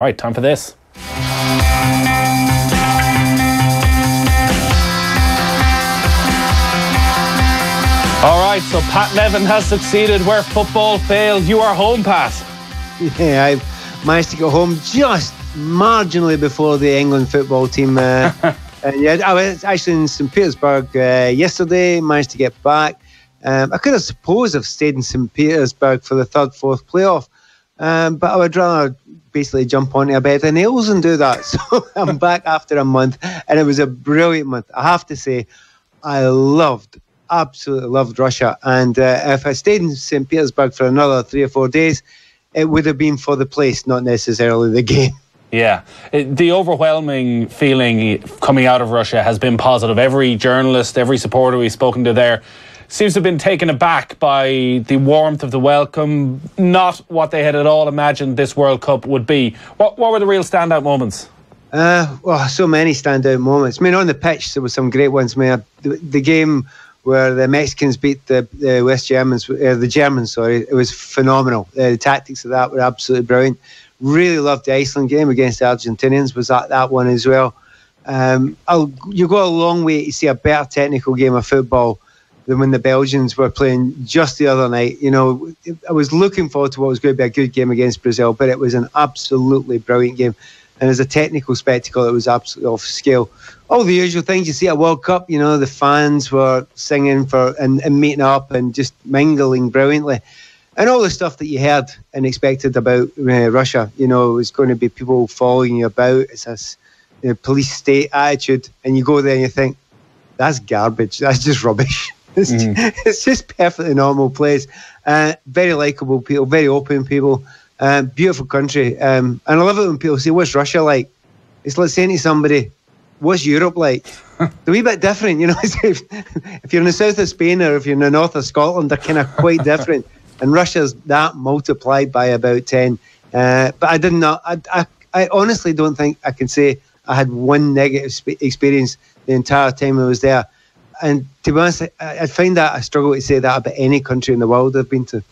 Right, time for this. All right, so Pat Nevin has succeeded where football failed. You are home, Pat. Yeah, I managed to get home just marginally before the England football team. And yeah, I was actually in St. Petersburg yesterday, managed to get back. I could have supposed I've stayed in St. Petersburg for the third, fourth playoff, but I would rather basically jump onto a bed of nails and do that. So I'm back after a month, and it was a brilliant month. I have to say, I absolutely loved Russia. And if I stayed in St. Petersburg for another 3 or 4 days, it would have been for the place, not necessarily the game. Yeah, the overwhelming feeling coming out of Russia has been positive. Every journalist, every supporter we've spoken to there seems to have been taken aback by the warmth of the welcome, not what they had at all imagined this World Cup would be. What were the real standout moments? Well, so many standout moments. I mean, on the pitch, there were some great ones. I mean, the game where the Mexicans beat the Germans, it was phenomenal. The tactics of that were absolutely brilliant. Really loved the Iceland game against the Argentinians, was that one as well. You go a long way to see a better technical game of football than when the Belgians were playing just the other night. You know, I was looking forward to what was going to be a good game against Brazil, but it was an absolutely brilliant game. And as a technical spectacle, it was absolutely off scale. All the usual things you see at a World Cup, you know, the fans were singing and meeting up and just mingling brilliantly. And all the stuff that you heard and expected about Russia, you know, it was going to be people following you about. It's this police state attitude. And you go there and you think, that's garbage. That's just rubbish. It's just perfectly normal place. Very likeable people, very open people. Beautiful country. And I love it when people say, what's Russia like? It's like saying to somebody, what's Europe like? It's a wee bit different, you know. If you're in the south of Spain or if you're in the north of Scotland, they're kind of quite different. And Russia's that multiplied by about 10. But I did not. I honestly don't think I can say I had one negative experience the entire time I was there. And to be honest, I find that I struggle to say that about any country in the world I've been to.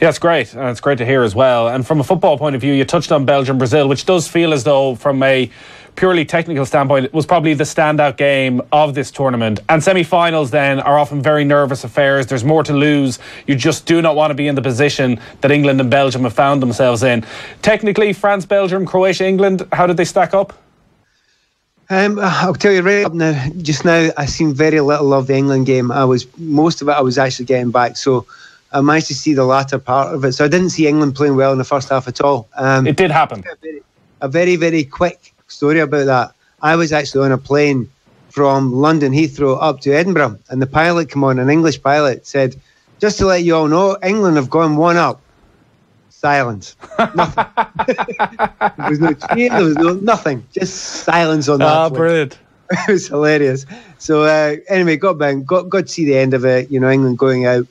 Yeah, it's great. And it's great to hear as well. And from a football point of view, you touched on Belgium, Brazil, which does feel as though, from a purely technical standpoint, it was probably the standout game of this tournament. And semi-finals then are often very nervous affairs. There's more to lose. You just do not want to be in the position that England and Belgium have found themselves in. Technically, France, Belgium, Croatia, England, how did they stack up? I'll tell you right up now, just now, I seen very little of the England game. Most of it I was actually getting back, so I managed to see the latter part of it. So I didn't see England playing well in the first half at all. It did happen. A very, very quick story about that. I was actually on a plane from London Heathrow up to Edinburgh, and the pilot came on, an English pilot, said, just to let you all know, England have gone 1-up. Silence. Nothing. There was no cheer, there was nothing. Just silence on that. Ah, brilliant. It was hilarious. So anyway, got to see the end of it. You know, England going out,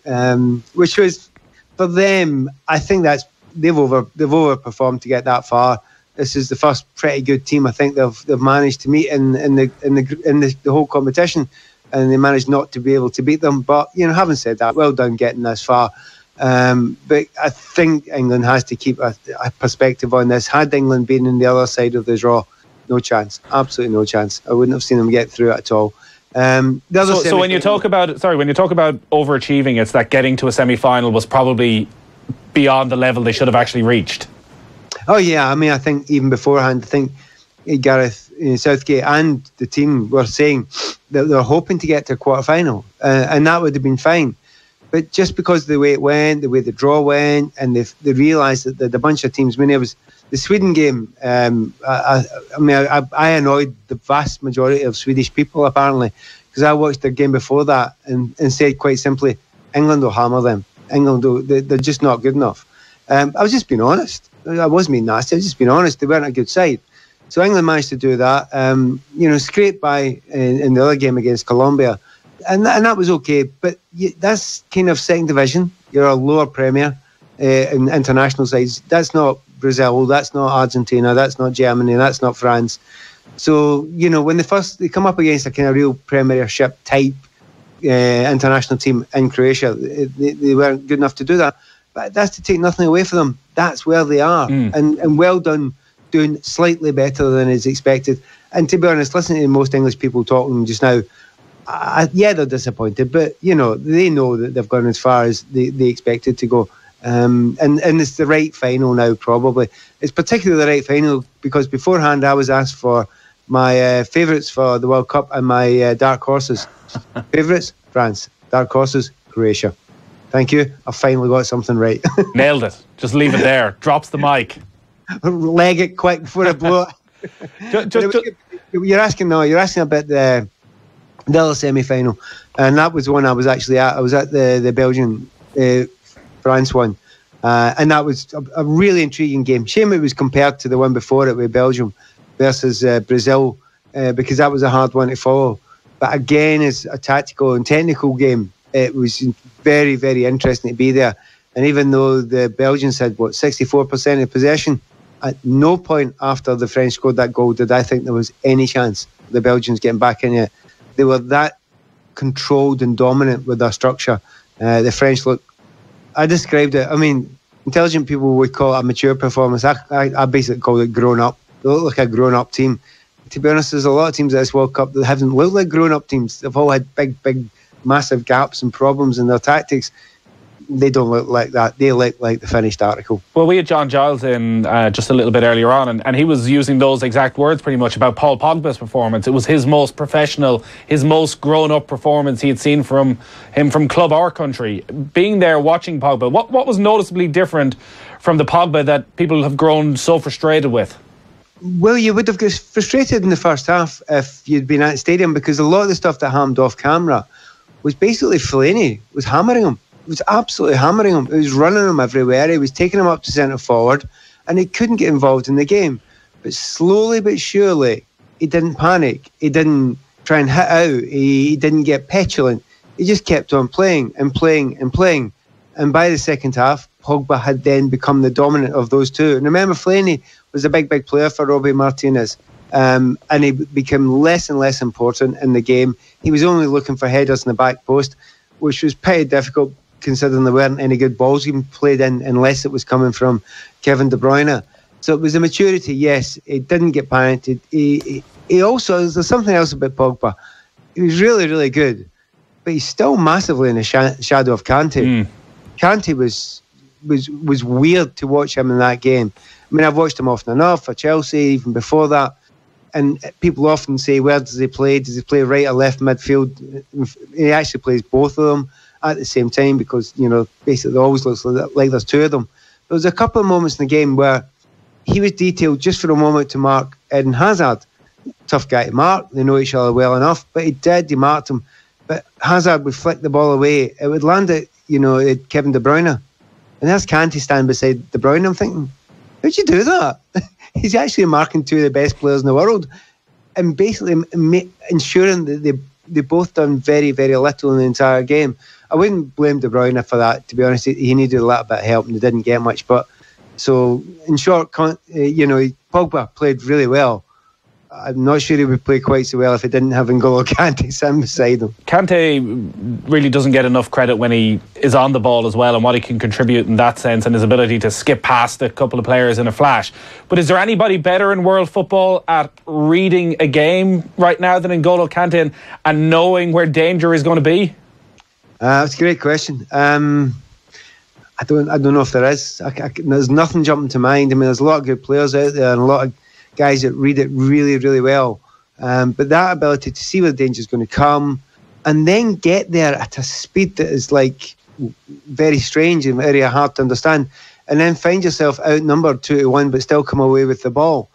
which was for them. I think they've overperformed to get that far. This is the first pretty good team I think they've managed to meet in the whole competition, and they managed not to be able to beat them. But you know, having said that, well done getting this far. But I think England has to keep a perspective on this. Had England been in the other side of the draw, no chance, absolutely no chance. I wouldn't have seen them get through it at all. So when you talk about overachieving, it's that getting to a semi-final was probably beyond the level they should have actually reached. Oh yeah, I mean, I think even beforehand, I think Gareth Southgate and the team were saying that they're hoping to get to a quarter-final, and that would have been fine. But just because of the way it went, the way the draw went, and they realised that the bunch of teams, I mean, it was the Sweden game. I annoyed the vast majority of Swedish people, apparently, because I watched the game before that and said quite simply, England will hammer them. They're just not good enough. I was just being honest. I wasn't being nasty. I was just being honest. They weren't a good side. So England managed to do that. Scraped by in the other game against Colombia. And that was okay, but that's kind of second division. You're a lower Premier in international sides. That's not Brazil, that's not Argentina, that's not Germany, that's not France. So, you know, when they come up against a kind of real Premiership type international team in Croatia, they weren't good enough to do that. But that's to take nothing away from them. That's where they are. And well done doing slightly better than is expected. And to be honest, listening to most English people talking just now, yeah, they're disappointed, but they know that they've gone as far as they expected to go. And it's the right final now, probably. It's particularly the right final because beforehand I was asked for my favourites for the World Cup and my dark horses. Favourites, France. Dark horses, Croatia. Thank you. I finally got something right. Nailed it. Just leave it there. Drops the mic. Leg it quick before I blow it. You're asking about the other semi-final, and that was the one I was actually at. I was at the Belgian France one, and that was a really intriguing game. Shame it was compared to the one before it with Belgium versus Brazil, because that was a hard one to follow. But again, as a tactical and technical game, it was very, very interesting to be there. And even though the Belgians had 64% of possession, at no point after the French scored that goal did I think there was any chance of the Belgians getting back in it. They were that controlled and dominant with their structure. The French I described it, intelligent people would call it a mature performance. I basically call it grown up. They look like a grown up team. To be honest, there's a lot of teams at this World Cup that haven't looked like grown up teams. They've all had big, massive gaps and problems in their tactics. They don't look like that. They look like the finished article. Well, we had John Giles in just a little bit earlier on, and he was using those exact words pretty much about Paul Pogba's performance. It was his most professional, his most grown-up performance he had seen from him from club or country. Being there, watching Pogba, what was noticeably different from the Pogba that people have grown so frustrated with? Well, you would have got frustrated in the first half if you'd been at the stadium, because a lot of the stuff that happened off camera was basically Fellaini was hammering him. It was absolutely hammering him. He was running him everywhere. He was taking him up to centre forward, and he couldn't get involved in the game. But slowly but surely, he didn't panic. He didn't try and hit out. He didn't get petulant. He just kept on playing and playing and playing. And by the second half, Pogba had then become the dominant of those two. And remember, Fellaini was a big player for Robbie Martinez. And he became less and less important in the game. He was only looking for headers in the back post, which was pretty difficult considering there weren't any good balls being played in unless it was coming from Kevin De Bruyne. So it was a maturity, yes. He didn't get panicked. He also, there's something else about Pogba. He was really, really good, but he's still massively in the shadow of Kante. Kante was weird to watch him in that game. I've watched him often enough for Chelsea, even before that. And people often say, where does he play? Does he play right or left midfield? He actually plays both of them at the same time because, basically it always looks like there's two of them. There was a couple of moments in the game where he was detailed just for a moment to mark Eden Hazard. Tough guy to mark. They know each other well enough, but he marked him. But Hazard would flick the ball away. It would land at, Kevin De Bruyne. And there's Kante standing beside De Bruyne. I'm thinking, how'd you do that? He's actually marking two of the best players in the world and basically ensuring that they both done very, very little in the entire game. I wouldn't blame De Bruyne for that, to be honest. He needed a little bit of help and he didn't get much. But so, in short, Pogba played really well. I'm not sure he would play quite so well if he didn't have N'Golo Kante sitting beside him. Kante really doesn't get enough credit when he is on the ball as well and what he can contribute in that sense and his ability to skip past a couple of players in a flash. But is there anybody better in world football at reading a game right now than N'Golo Kante and knowing where danger is going to be? That's a great question. I don't know if there is. There's nothing jumping to mind. There's a lot of good players out there and a lot of guys that read it really, really well. But that ability to see where the danger is going to come and then get there at a speed that is very strange and very hard to understand, and then find yourself outnumbered 2-1 but still come away with the ball.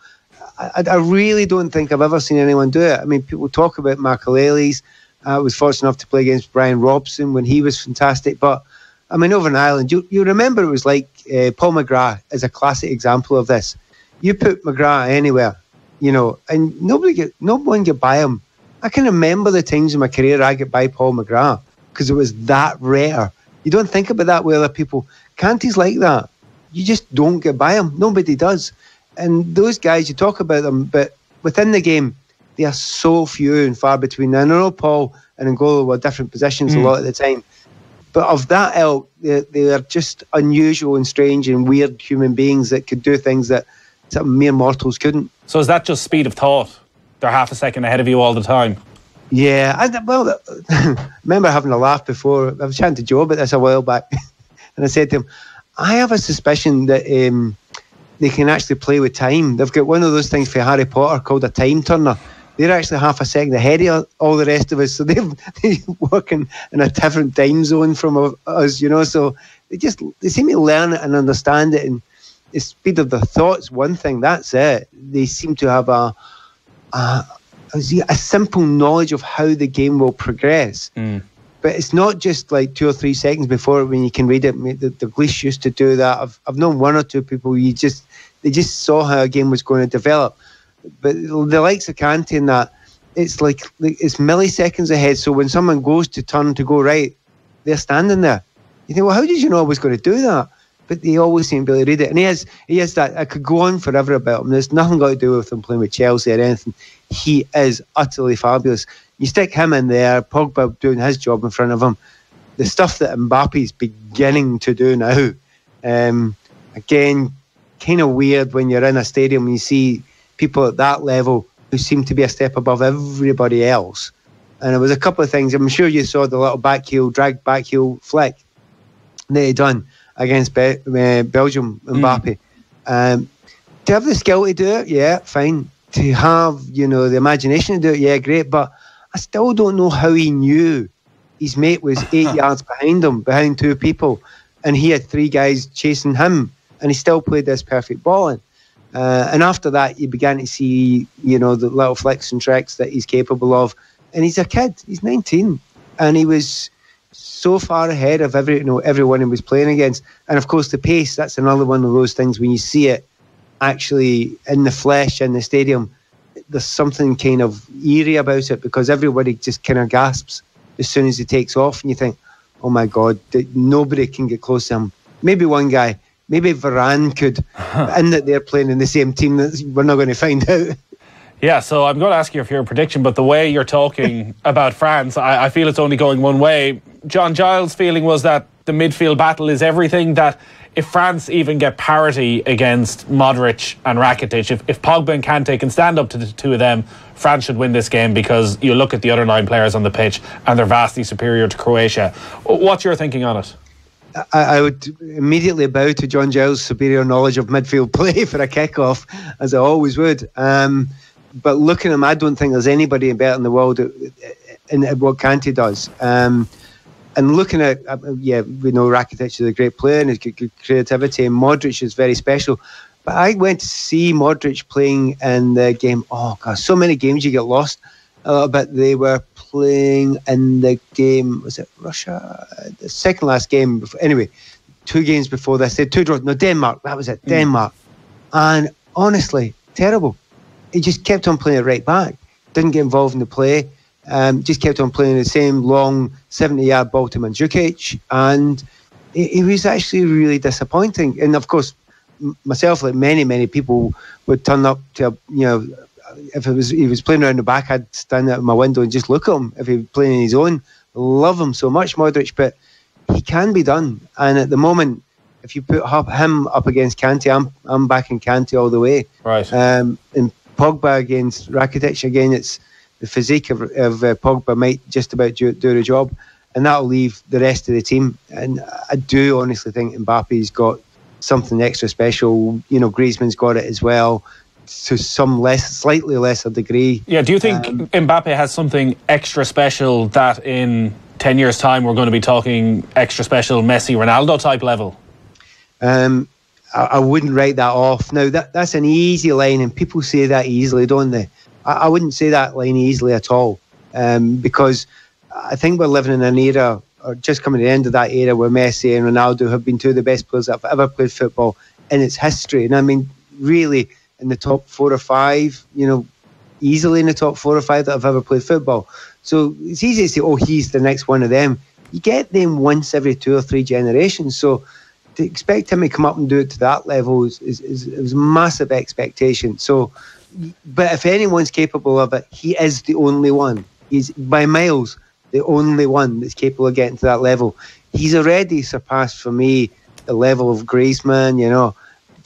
I really don't think I've ever seen anyone do it. People talk about Makelele's. I was fortunate enough to play against Brian Robson when he was fantastic. But, over in Ireland, you remember it was like Paul McGrath is a classic example of this. You put McGrath anywhere, and no one get by him. I can remember the times in my career I get by Paul McGrath because it was that rare. You don't think about that with other people. Kante's like that. You just don't get by him. Nobody does. And those guys, you talk about them, but within the game, they are so few and far between. I know Paul and N'Golo were different positions a lot of the time, but of that ilk, they are just unusual and strange and weird human beings that could do things that something mere mortals couldn't. So is that just speed of thought? They're half a second ahead of you all the time. Yeah, I remember having a laugh before. I was chatting to Joe about this a while back, and I said to him, I have a suspicion that they can actually play with time. They've got one of those things for Harry Potter called a time turner. They're actually half a second ahead of all the rest of us, so they're working in a different time zone from us, you know. So they seem to learn it and understand it, and the speed of their thoughts, one thing, that's it. They seem to have a simple knowledge of how the game will progress. But it's not just like 2 or 3 seconds before when you can read it. The Greece used to do that. I've known one or two people they just saw how a game was going to develop. But the likes of Kante and that, it's like it's milliseconds ahead. So when someone goes to turn to go right, they're standing there. You think, well, how did you know I was going to do that? But they always seem to be able to read it. And he has that. I could go on forever about him. There's nothing got to do with him playing with Chelsea or anything. He is utterly fabulous. You stick him in there, Pogba doing his job in front of him. The stuff that Mbappe's beginning to do now, again, kind of weird when you're in a stadium and you see people at that level who seem to be a step above everybody else. And there was a couple of things. I'm sure you saw the little drag back heel flick that he done against Belgium, Mbappe. To have the skill to do it, yeah, fine. To have, the imagination to do it, yeah, great. But I still don't know how he knew his mate was 8 yards behind him, behind 2 people, and he had 3 guys chasing him, and he still played this perfect ball in. And after that, you began to see, the little flicks and tricks that he's capable of. And he's a kid. He's 19, and he was so far ahead of everyone he was playing against. And of course, the pace. That's another one of those things when you see it actually in the flesh in the stadium. There's something kind of eerie about it because everybody just kind of gasps as soon as he takes off, and you think, "Oh my God, nobody can get close to him." Maybe one guy. Maybe Varane could, and that they're playing in the same team. We're not going to find out. Yeah, so I'm going to ask you for your prediction, but the way you're talking about France, I feel it's only going one way. John Giles' feeling was that the midfield battle is everything, that if France even get parity against Modric and Rakitic, if Pogba and Kante can stand up to the two of them, France should win this game because you look at the other 9 players on the pitch and they're vastly superior to Croatia. What's your thinking on it? I would immediately bow to John Giles' superior knowledge of midfield play for a kick-off, as I always would. But looking at him, I don't think there's anybody better in the world in what Kante does. And looking at, we know Rakitic is a great player and he's got good creativity, and Modric is very special. But I went to see Modric playing in the game. Oh, God, so many games you get lost a little bit. They were playing in the game, was it Russia? The second last game. Anyway, 2 games before this. They had 2 draws. No, Denmark. That was it. Denmark. And honestly, terrible. He just kept on playing it right back. Didn't get involved in the play. Just kept on playing the same long 70-yard ball to Mandzukic. And it was actually really disappointing. And of course, myself, like many people, would turn up to, if he was playing around the back, I'd stand at my window and just look at him. If he was playing on his own, love him so much, Modric, but he can be done. And at the moment, if you put him up against Kante, I'm backing Kante all the way. Right. And Pogba against Rakitic, again, it's the physique of Pogba might just about do the job, and that'll leave the rest of the team. And I do honestly think Mbappe's got something extra special. Griezmann's got it as well, to some slightly lesser degree. Yeah, do you think Mbappe has something extra special that in 10 years' time we're going to be talking extra special Messi, Ronaldo type level? I wouldn't write that off. Now, that's an easy line, and people say that easily, don't they? I wouldn't say that line easily at all, because I think we're living in an era, or just coming to the end of that era, where Messi and Ronaldo have been 2 of the best players that have ever played football in its history. And I mean, really, in the top 4 or 5, easily in the top 4 or 5 that have ever played football. So it's easy to say, oh, he's the next one of them. You get them once every 2 or 3 generations. So to expect him to come up and do it to that level is massive expectation. So, but if anyone's capable of it, he is the only one. He's by miles the only one that's capable of getting to that level. He's already surpassed for me the level of Griezmann,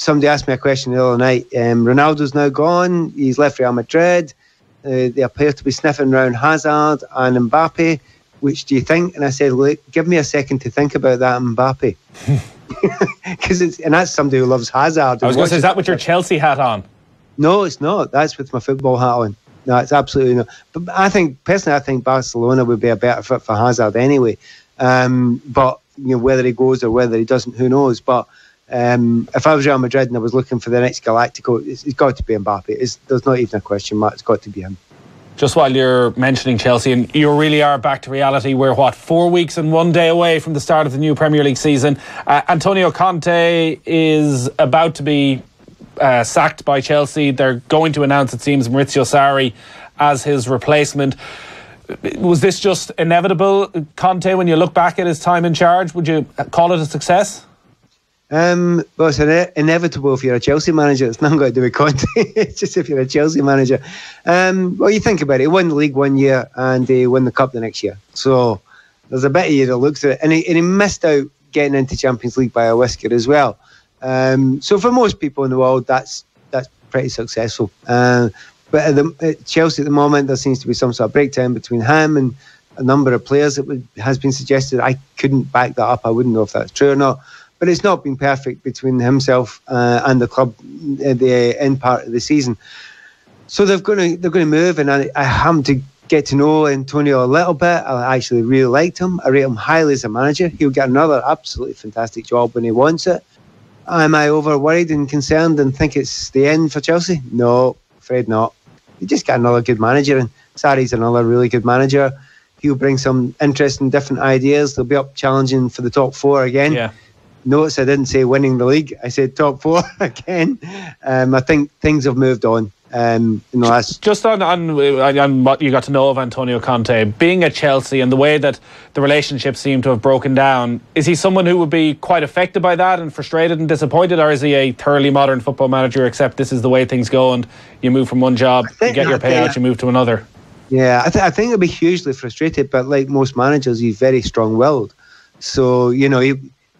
somebody asked me a question the other night. Ronaldo's now gone. He's left Real Madrid. They appear to be sniffing around Hazard and Mbappe. Which do you think? And I said, look, give me a second to think about that Mbappe. And that's somebody who loves Hazard. I was going to say, is that with your Chelsea hat on? No, it's not. That's with my football hat on. No, it's absolutely not. But I think Barcelona would be a better fit for Hazard anyway. But whether he goes or whether he doesn't, who knows? But if I was Real Madrid and I was looking for the next Galactico, it's got to be Mbappe. There's not even a question mark. It's got to be him. Just while you're mentioning Chelsea, and you really are back to reality, we're 4 weeks and 1 day away from the start of the new Premier League season. Antonio Conte is about to be sacked by Chelsea. They're going to announce, it seems, Maurizio Sarri as his replacement. Was this just inevitable, Conte, when you look back at his time in charge? Would you call it a success? Well, it's inevitable if you're a Chelsea manager. It's nothing got to do with Conte. It's just if you're a Chelsea manager. Well, you think about it. He won the league 1 year and he won the cup the next year. So there's a bit of you that looks at it. And he missed out getting into Champions League by a whisker as well. So for most people in the world, that's pretty successful. But at Chelsea at the moment, there seems to be some sort of breakdown between him and a number of players that has been suggested. I couldn't back that up. I wouldn't know if that's true or not. But it's not been perfect between himself and the club at the end part of the season. So they're going to move, and I happen to get to know Antonio a little bit. I actually really liked him. I rate him highly as a manager. He'll get another absolutely fantastic job when he wants it. Am I over worried and concerned and think it's the end for Chelsea? No, afraid not. You just get another good manager, and Sarri's another really good manager. He'll bring some interesting, different ideas. They'll be up challenging for the top four again. Yeah. Notice I didn't say winning the league. I said top four again. I think things have moved on. In the last... Just on what you got to know of Antonio Conte, being at Chelsea and the way that the relationship seemed to have broken down, is he someone who would be quite affected by that and frustrated and disappointed, or is he a thoroughly modern football manager, except this is the way things go and you move from one job, you get your payout, you move to another? Yeah, I think he'll be hugely frustrated, but like most managers, he's very strong-willed. So,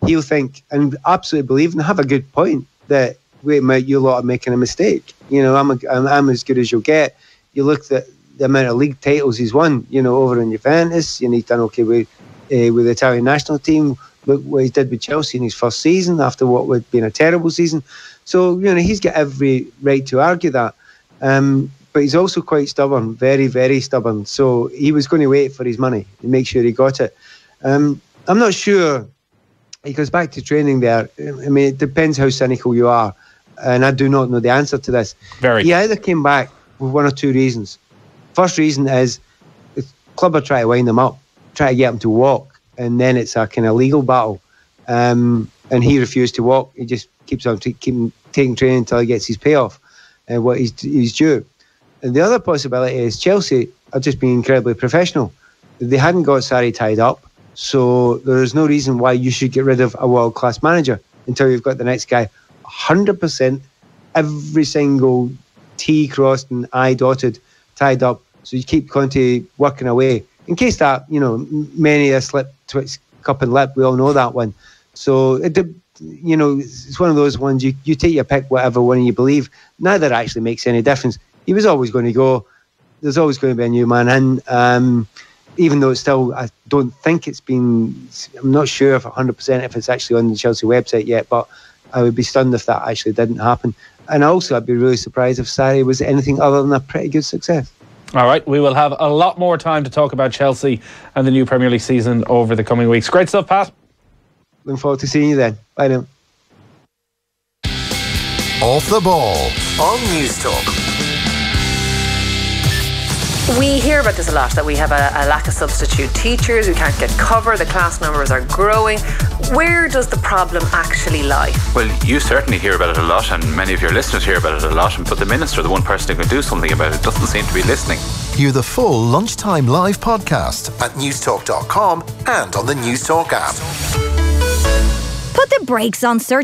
he'll think and absolutely believe and have a good point that, wait a minute, you lot are making a mistake. I'm as good as you'll get. You look at the amount of league titles he's won, over in Juventus, he's done okay with the Italian national team. Look what he did with Chelsea in his first season after what would have been a terrible season. So, he's got every right to argue that. But he's also quite stubborn, very, very stubborn. So he was going to wait for his money and make sure he got it. I'm not sure. He goes back to training there. I mean, it depends how cynical you are. And I do not know the answer to this. He either came back with one or two reasons. First reason is the club are trying to wind him up, try to get him to walk. And then it's a kind of legal battle. And he refused to walk. He just keeps on taking training until he gets his payoff and what he's due. And the other possibility is Chelsea are just being incredibly professional. They hadn't got Sarri tied up. So there is no reason why you should get rid of a world-class manager until you've got the next guy 100%, every single T crossed and I dotted, tied up. So you keep Conte working away. In case that, many a slip, twixt, cup and lip, we all know that one. So, it's one of those ones, you take your pick, whatever one you believe. Neither actually makes any difference. He was always going to go. There's always going to be a new man in. Even though it's still, I don't think it's been, I'm not sure if 100% if it's actually on the Chelsea website yet, but I would be stunned if that actually didn't happen. And also, I'd be really surprised if Sarri was anything other than a pretty good success. All right, we will have a lot more time to talk about Chelsea and the new Premier League season over the coming weeks. Great stuff, Pat. Looking forward to seeing you then. Bye now. Off the ball on News Talk. We hear about this a lot, that we have a lack of substitute teachers, we can't get cover, the class numbers are growing. Where does the problem actually lie? Well, you certainly hear about it a lot, and many of your listeners hear about it a lot, but the Minister, the one person who can do something about it, doesn't seem to be listening. Hear the full Lunchtime Live podcast at newstalk.com and on the News Talk app. Put the brakes on search